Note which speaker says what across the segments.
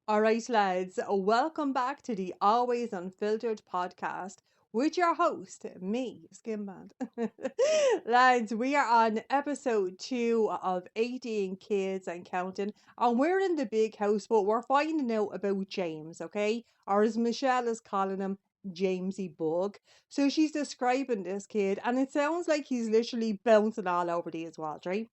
Speaker 1: All right, lads, welcome back to the Always Unfiltered podcast with your host, me, Skinband. Lads, we are on episode 2 of 18 Kids and Counting, and we're in the big house, but we're finding out about James, okay? Or as Michelle is calling him, Jamesy Bug. So she's describing this kid, and it sounds like he's literally bouncing all over these walls, right?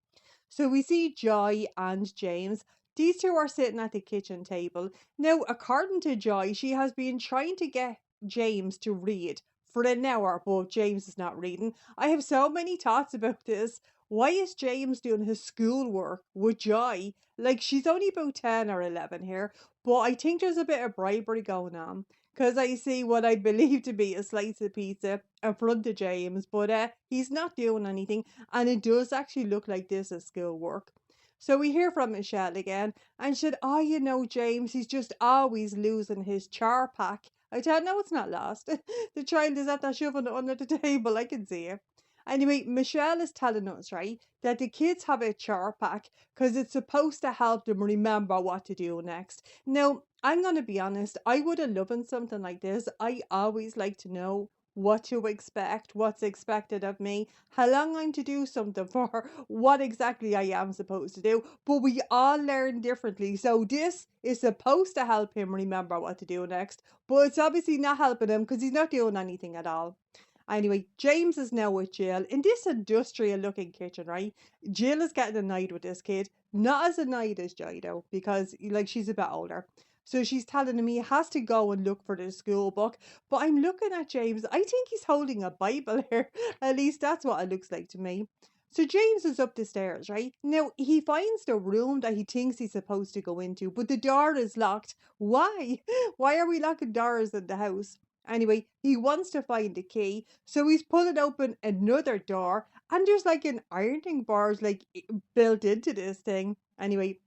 Speaker 1: So we see Joy and James. These two are sitting at the kitchen table. Now, according to Joy, she has been trying to get James to read for an hour, but James is not reading. I have so many thoughts about this. Why is James doing his schoolwork with Joy? Like, she's only about 10 or 11 here, but I think there's a bit of bribery going on. Because I see what I believe to be a slice of pizza in front of James, but he's not doing anything, and it does actually look like this is schoolwork. So we hear from Michelle again, and she said, "Oh, James, he's just always losing his char pack." I tell no, it's not lost. The child is at that shoving it under the table. I can see it. Anyway, Michelle is telling us, right, that the kids have a char pack because it's supposed to help them remember what to do next. Now, I'm going to be honest, I would have loved something like this. I always like to know what to expect, what's expected of me, how long I'm to do something for, what exactly I am supposed to do. But we all learn differently. So this is supposed to help him remember what to do next, but it's obviously not helping him because he's not doing anything at all. Anyway, James is now with Jill in this industrial looking kitchen, right? Jill is getting annoyed with this kid. Not as annoyed as Joy though, because like she's a bit older. So she's telling him he has to go and look for the school book. But I'm looking at James. I think he's holding a Bible here. At least that's what it looks like to me. So James is up the stairs, right? Now he finds the room that he thinks he's supposed to go into, but the door is locked. Why? Why are we locking doors in the house? Anyway, he wants to find the key, so he's pulling open another door, and there's like an ironing board built into this thing. Anyway,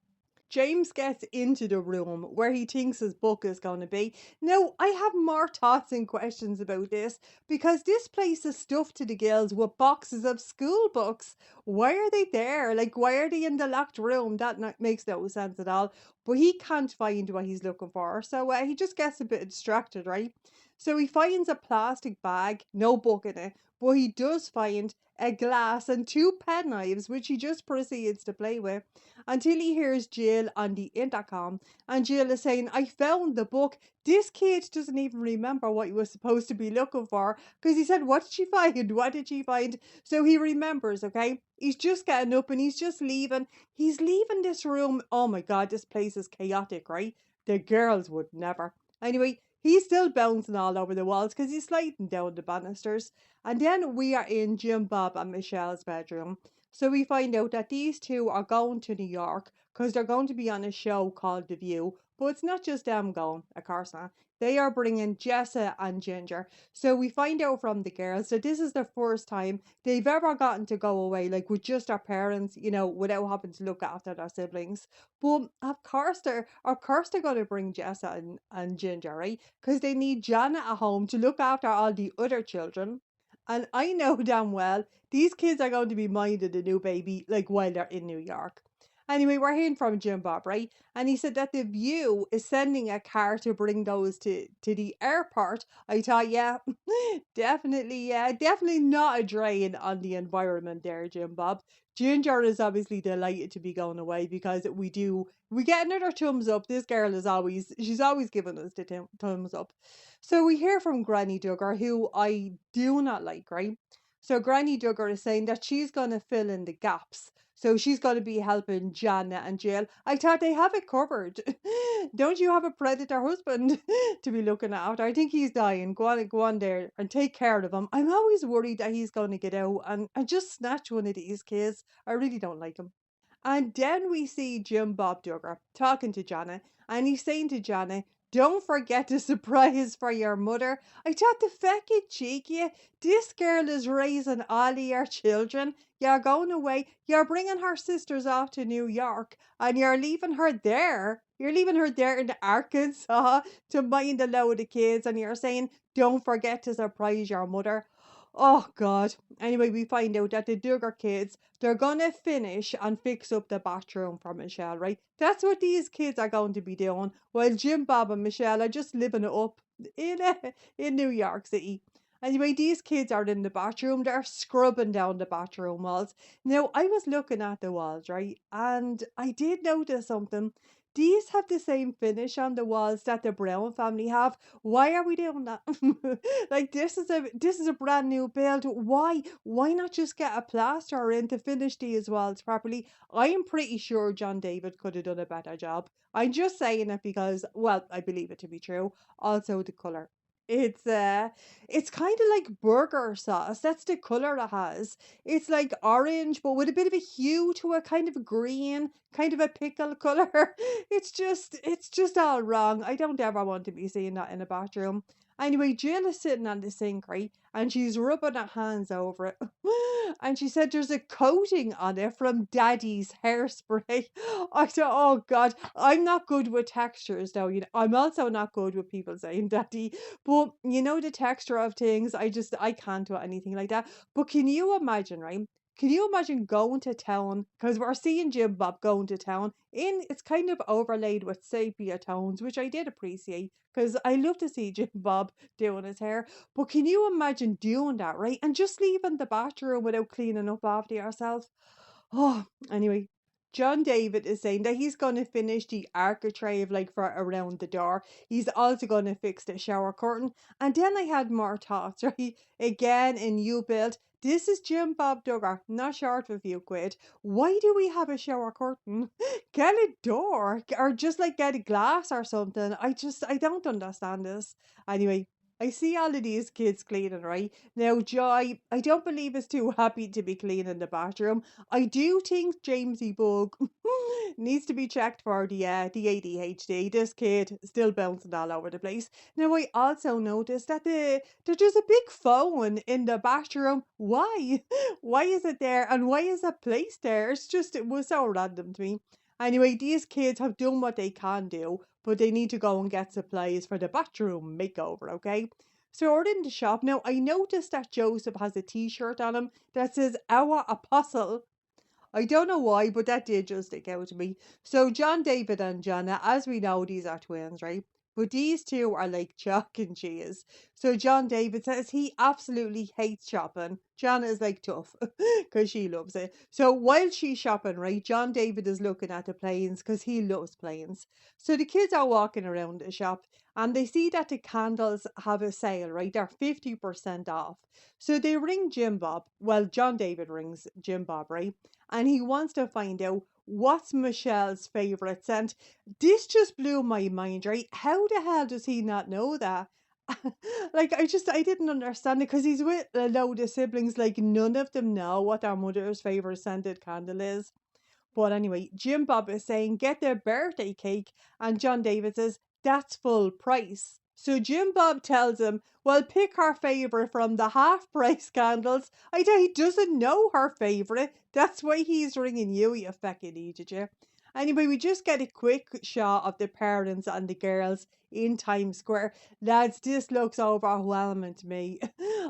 Speaker 1: James gets into the room where he thinks his book is going to be. Now, I have more thoughts and questions about this because this place is stuffed to the gills with boxes of school books. Why are they there? Like, why are they in the locked room? That makes no sense at all. But he can't find what he's looking for, so he just gets a bit distracted, right? So he finds a plastic bag, no book in it, but he does find a glass and two pen knives, which he just proceeds to play with until he hears Jill on the intercom, and Jill is saying, "I found the book." This kid doesn't even remember what he was supposed to be looking for because he said, "What did she find? What did she find?" So he remembers, okay? He's just getting up and he's just leaving. He's leaving this room. Oh my God, this place is chaotic, right? The girls would never. Anyway, he's still bouncing all over the walls because he's sliding down the banisters. And then we are in Jim Bob and Michelle's bedroom. So we find out that these two are going to New York because they're going to be on a show called The View. But it's not just them going, of course not. They are bringing Jessa and Ginger. So we find out from the girls that this is the first time they've ever gotten to go away, like with just their parents, without having to look after their siblings. But of course they're going to bring Jessa and Ginger, right? Because they need Jana at home to look after all the other children. And I know damn well these kids are going to be minding the new baby like while they're in New York. Anyway, we're hearing from Jim Bob, right? And he said that the View is sending a car to bring those to the airport. I thought, yeah, definitely not a drain on the environment there, Jim Bob. Ginger is obviously delighted to be going away because we get another thumbs up. This girl she's always giving us the thumbs up. So we hear from Granny Duggar, who I do not like, right? So Granny Duggar is saying that she's going to fill in the gaps. So she's going to be helping Jana and Jill. I thought they have it covered. Don't you have a predator husband to be looking after? I think he's dying. Go on there and take care of him. I'm always worried that he's going to get out and just snatch one of these kids. I really don't like him. And then we see Jim Bob Duggar talking to Jana, and he's saying to Jana, "Don't forget the surprise for your mother." I thought the fucking cheeky. This girl is raising all of your children. You're going away. You're bringing her sisters off to New York, and you're leaving her there. You're leaving her there in Arkansas to mind a load of kids, and you're saying, "Don't forget to surprise your mother." Oh God. Anyway, we find out that the Duggar kids, they're gonna finish and fix up the bathroom for Michelle, right? That's what these kids are going to be doing, while Jim Bob and Michelle are just living it up in New York City. Anyway, these kids are in the bathroom, they're scrubbing down the bathroom walls. Now, I was looking at the walls, right? And I did notice something. These have the same finish on the walls that the Brown family have. Why are we doing that? Like this is a brand new build. Why not just get a plasterer in to finish these walls properly? I am pretty sure John David could have done a better job. I'm just saying it because, well, I believe it to be true. Also the colour. It's kind of like burger sauce. That's the colour it has. It's like orange, but with a bit of a hue to it, kind of a green, kind of a pickle colour. It's just all wrong. I don't ever want to be seeing that in a bathroom. Anyway, Jill is sitting on the sink, right? And she's rubbing her hands over it. And she said there's a coating on it from Daddy's hairspray. I thought, oh God, I'm not good with textures though. I'm also not good with people saying Daddy. But the texture of things, I can't do anything like that. But can you imagine, right? Can you imagine going to town? Because we're seeing Jim Bob going to town. It's kind of overlaid with sepia tones, which I did appreciate because I love to see Jim Bob doing his hair. But can you imagine doing that, right? And just leaving the bathroom without cleaning up after yourself? Oh, anyway, John David is saying that he's going to finish the architrave like for around the door. He's also going to fix the shower curtain. And then I had more thoughts, right? Again, in new build. This is Jim Bob Duggar, not short of a few quid. Why do we have a shower curtain? Get a door or just like get a glass or something. I don't understand this. Anyway, I see all of these kids cleaning, right? Now, Joy, I don't believe is too happy to be cleaning the bathroom. I do think Jamesy Bug needs to be checked for the ADHD. This kid is still bouncing all over the place. Now I also noticed that there's just a big phone in the bathroom. Why? Why is it there? And why is it placed there? It was so random to me. Anyway, these kids have done what they can do, but they need to go and get supplies for the bathroom makeover, okay? So we're in the shop. Now I noticed that Joseph has a t-shirt on him that says Our Apostle. I don't know why, but that did just stick out to me. So John David and Jana, as we know, these are twins, right? But these two are like chalk and cheese. So John David says he absolutely hates shopping. Jana is like tough because she loves it. So while she's shopping, right, John David is looking at the planes because he loves planes. So the kids are walking around the shop and they see that the candles have a sale, right? They're 50% off. So they ring Jim Bob. Well, John David rings Jim Bob, right? And he wants to find out what's Michelle's favorite scent. This just blew my mind, right? How the hell does he not know that? Like I didn't understand it because he's with a load of siblings, like none of them know what their mother's favorite scented candle is. But anyway, Jim Bob is saying get their birthday cake, and John David says that's full price. So Jim Bob tells him, well, pick her favourite from the half price candles. I tell he doesn't know her favourite. That's why he's ringing you, you feckin' idiot, you. Anyway, we just get a quick shot of the parents and the girls in Times Square. Lads, this looks overwhelming to me.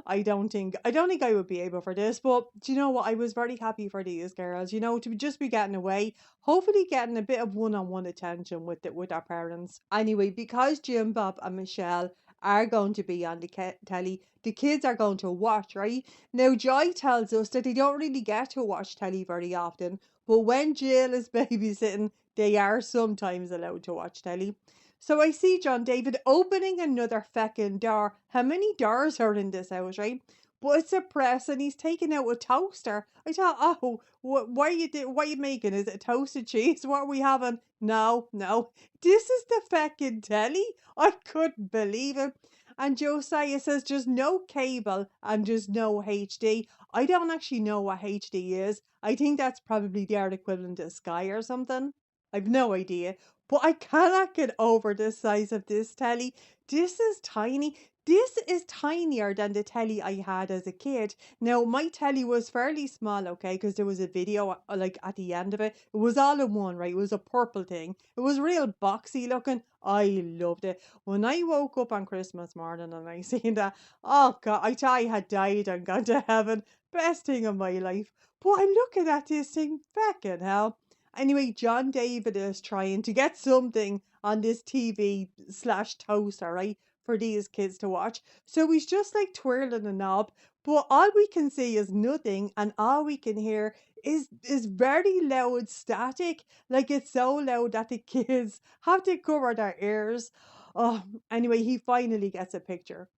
Speaker 1: I don't think I would be able for this, but do you know what? I was very happy for these girls, to just be getting away, hopefully getting a bit of one-on-one attention with their parents. Anyway, because Jim Bob and Michelle are going to be on the telly, the kids are going to watch, right? Now, Joy tells us that they don't really get to watch telly very often, but when Jill is babysitting, they are sometimes allowed to watch telly. So I see John David opening another feckin' door. How many doors are in this house, right? But it's a press and he's taking out a toaster. I thought, oh, what are you making? Is it toasted cheese? What are we having? No, no. This is the feckin' telly. I couldn't believe it. And Josiah says just no cable and just no HD. I don't actually know what HD is. I think that's probably their equivalent to Sky or something. I've no idea. But I cannot get over the size of this telly. This is tiny. This is tinier than the telly I had as a kid. Now, my telly was fairly small, okay, because there was a video like at the end of it. It was all in one, right? It was a purple thing. It was real boxy looking. I loved it. When I woke up on Christmas morning and I seen that, oh God, I thought I had died and gone to heaven. Best thing of my life. But I'm looking at this thing, feckin' hell. Anyway, John David is trying to get something on this TV slash toaster, right? For these kids to watch. So he's just like twirling a knob, but all we can see is nothing, and all we can hear is very loud static. Like it's so loud that the kids have to cover their ears. Oh, anyway, he finally gets a picture.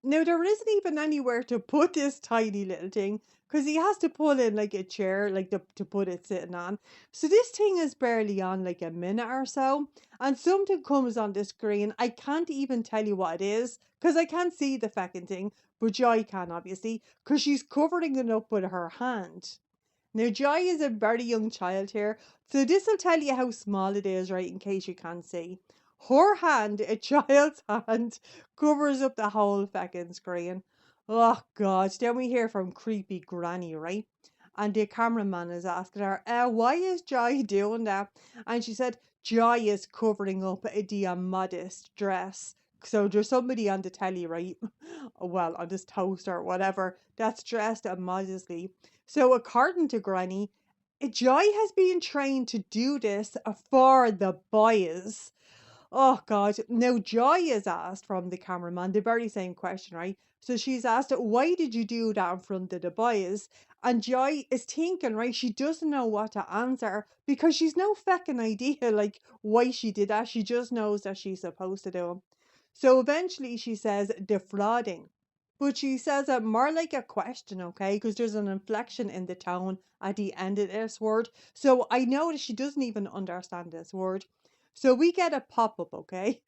Speaker 1: Now there isn't even anywhere to put this tiny little thing because he has to pull in like a chair like to put it sitting on. So this thing is barely on like a minute or so, and something comes on the screen. I can't even tell you what it is because I can't see the feckin' thing, but Joy can obviously because she's covering it up with her hand. Now, Joy is a very young child here, so this will tell you how small it is, right, in case you can't see. Her hand, a child's hand, covers up the whole feckin' screen. Oh, God. Then we hear from creepy Granny, right? And the cameraman is asking her, why is Joy doing that? And she said, Joy is covering up the modest dress. So there's somebody on the telly, right? Well, on this toaster or whatever, that's dressed modestly. So, according to Granny, Joy has been trained to do this for the boys. Oh God. Now Joy is asked from the cameraman the very same question, right? So she's asked, why did you do that in front of the boys? And Joy is thinking, right? She doesn't know what to answer because she's no feckin' idea like why she did that. She just knows that she's supposed to do it. So eventually she says defrauding. But she says it more like a question, okay? Because there's an inflection in the tone at the end of this word. So I know that she doesn't even understand this word. So we get a pop up, okay?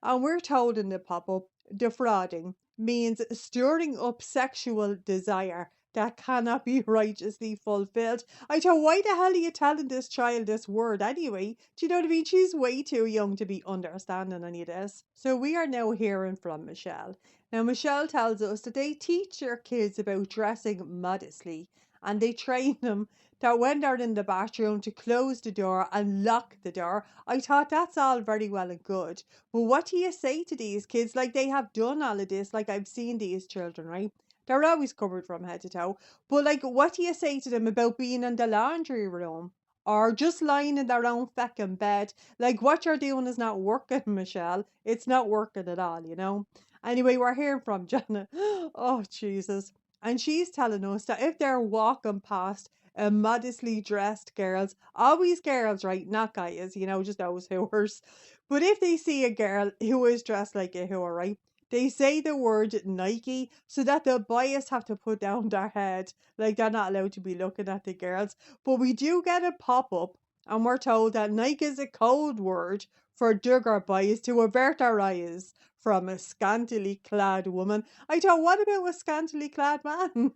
Speaker 1: And we're told in the pop up, defrauding means stirring up sexual desire that cannot be righteously fulfilled. I thought, why the hell are you telling this child this word anyway? Do you know what I mean? She's way too young to be understanding any of this. So we are now hearing from Michelle. Now, Michelle tells us that they teach their kids about dressing modestly and they train them that when they're in the bathroom to close the door and lock the door. I thought that's all very well and good. But what do you say to these kids? Like they have done all of this, like I've seen these children, right? They're always covered from head to toe. But like what do you say to them about being in the laundry room? Or just lying in their own feckin' bed. Like what you're doing is not working, Michelle. It's not working at all, you know? Anyway, we're hearing from Jana. Oh, Jesus. And she's telling us that if they're walking past modestly dressed girls, always girls, right? Not guys, you know, just those hooers. But if they see a girl who is dressed like a hooer, right? They say the word Nike so that the boys have to put down their head. Like they're not allowed to be looking at the girls. But we do get a pop up and we're told that Nike is a code word for Duggar boys to avert their eyes from a scantily clad woman. I thought, what about a scantily clad man?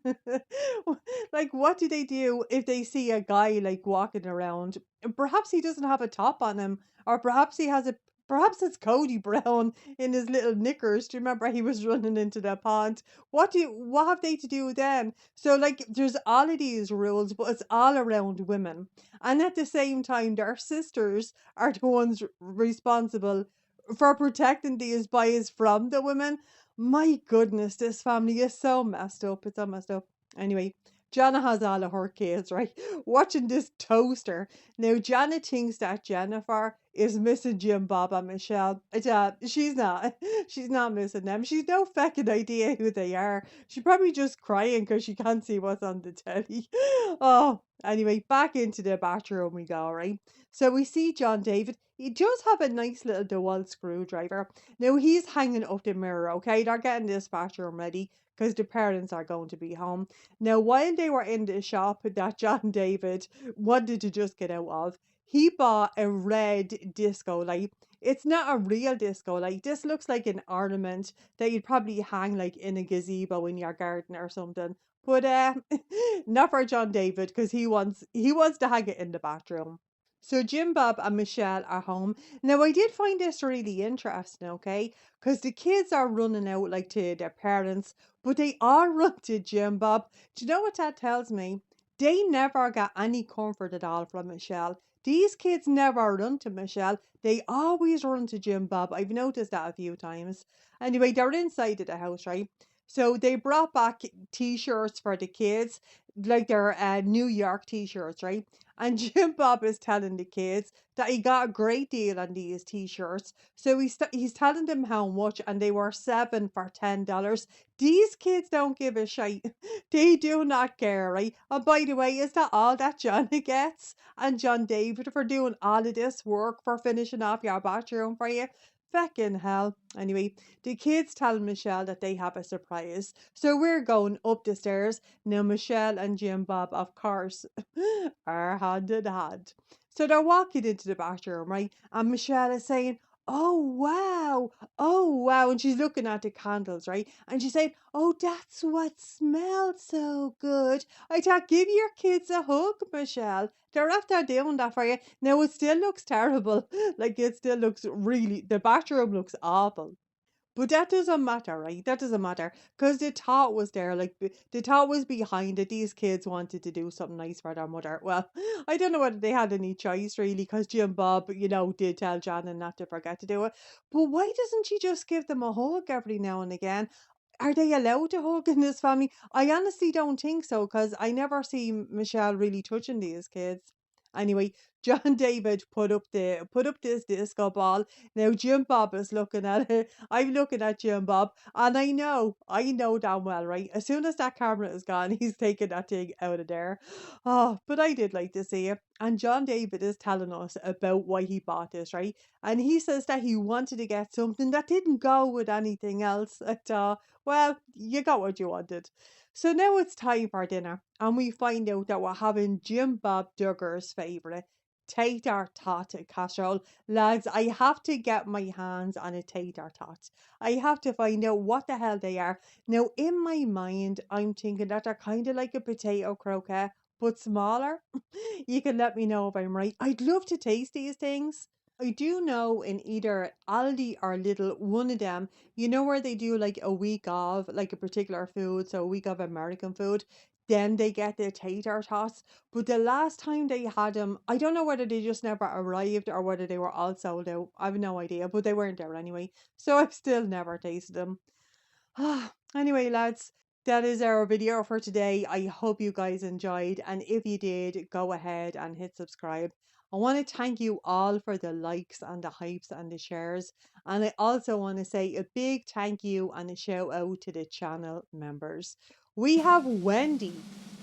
Speaker 1: Like, what do they do if they see a guy like walking around? Perhaps he doesn't have a top on him, or perhaps he has a. Perhaps it's Cody Brown in his little knickers. Do you remember he was running into the pond? What have they to do then? So like there's all of these rules, but it's all around women. And at the same time, their sisters are the ones responsible for protecting these boys from the women. My goodness, this family is so messed up. It's so messed up. Anyway, Jana has all of her kids, right? Watching this toaster. Now, Jana thinks that Jennifer is missing JIMBOB and Michelle. She's not. She's not missing them. She's no feckin' idea who they are. She's probably just crying because she can't see what's on the telly. Oh, anyway, back into the bathroom we go, right? So we see John David. He does have a nice little DeWalt screwdriver. Now he's hanging up the mirror, okay? They're getting this bathroom ready because the parents are going to be home. Now, while they were in the shop that John David wanted to just get out of, he bought a red disco light. It's not a real disco light. This looks like an ornament that you'd probably hang like in a gazebo in your garden or something. But not for John David because he wants to hang it in the bathroom. So Jim Bob and Michelle are home. Now I did find this really interesting, okay? Because the kids are running out like to their parents, but they all run to Jim Bob. Do you know what that tells me? They never got any comfort at all from Michelle. These kids never run to Michelle. They always run to Jim Bob. I've noticed that a few times. Anyway, they're inside of the house, right? So they brought back t-shirts for the kids, like their New York t-shirts, right? And Jim Bob is telling the kids that he got a great deal on these t-shirts. So he's telling them how much, and they were seven for $10. These kids don't give a shite. They do not care, right? And by the way, is that all that Jana gets? And John David for doing all of this work for finishing off your bathroom for you? Feckin' hell. Anyway, the kids tell Michelle that they have a surprise. So we're going up the stairs. Now Michelle and Jim Bob, of course, are hand in hand. So they're walking into the bathroom, right? And Michelle is saying, "Oh wow, oh wow," and she's looking at the candles, right? And she's saying, "Oh, that's what smells so good." I thought, give your kids a hug, Michelle. They're after doing that for you. Now it still looks terrible. Like it still looks really, the bathroom looks awful. But that doesn't matter, right? That doesn't matter because the thought was there. Like the thought was behind it. These kids wanted to do something nice for their mother. Well, I don't know whether they had any choice really, because Jim Bob, did tell Jana not to forget to do it. But why doesn't she just give them a hug every now and again? Are they allowed to hug in this family? I honestly don't think so, because I never see Michelle really touching these kids. Anyway, John David put up this disco ball. Now Jim Bob is looking at it. I'm looking at Jim Bob, and I know damn well, right? As soon as that camera is gone, he's taking that thing out of there. Oh, but I did like to see it. And John David is telling us about why he bought this, right? And he says that he wanted to get something that didn't go with anything else at all. Well, you got what you wanted. So now it's time for dinner, and we find out that we're having Jim Bob Duggar's favourite tater tot casserole. Lads, I have to get my hands on a tater tot. I have to find out what the hell they are. Now, in my mind, I'm thinking that they're kind of like a potato croquette, but smaller. You can let me know if I'm right. I'd love to taste these things. I do know in either Aldi or Lidl, one of them, where they do like a week of like a particular food, so a week of American food, then they get the tater tots. But the last time they had them, I don't know whether they just never arrived or whether they were all sold out. I've no idea, but they weren't there anyway. So I've still never tasted them. Anyway, lads, that is our video for today. I hope you guys enjoyed, and if you did, go ahead and hit subscribe. I want to thank you all for the likes and the hypes and the shares, and I also want to say a big thank you and a shout out to the channel members. We have Wendy,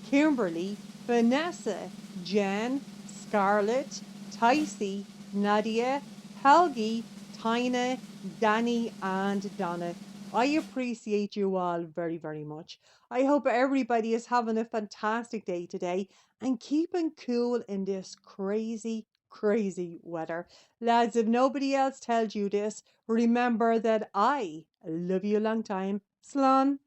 Speaker 1: Kimberly, Vanessa, Jen, Scarlett, Ticey, Nadia, Helgi, Tina, Danny, and Donna. I appreciate you all very, very much. I hope everybody is having a fantastic day today and keeping cool in this crazy, crazy weather. Lads, if nobody else tells you this, remember that I love you a long time. Slán.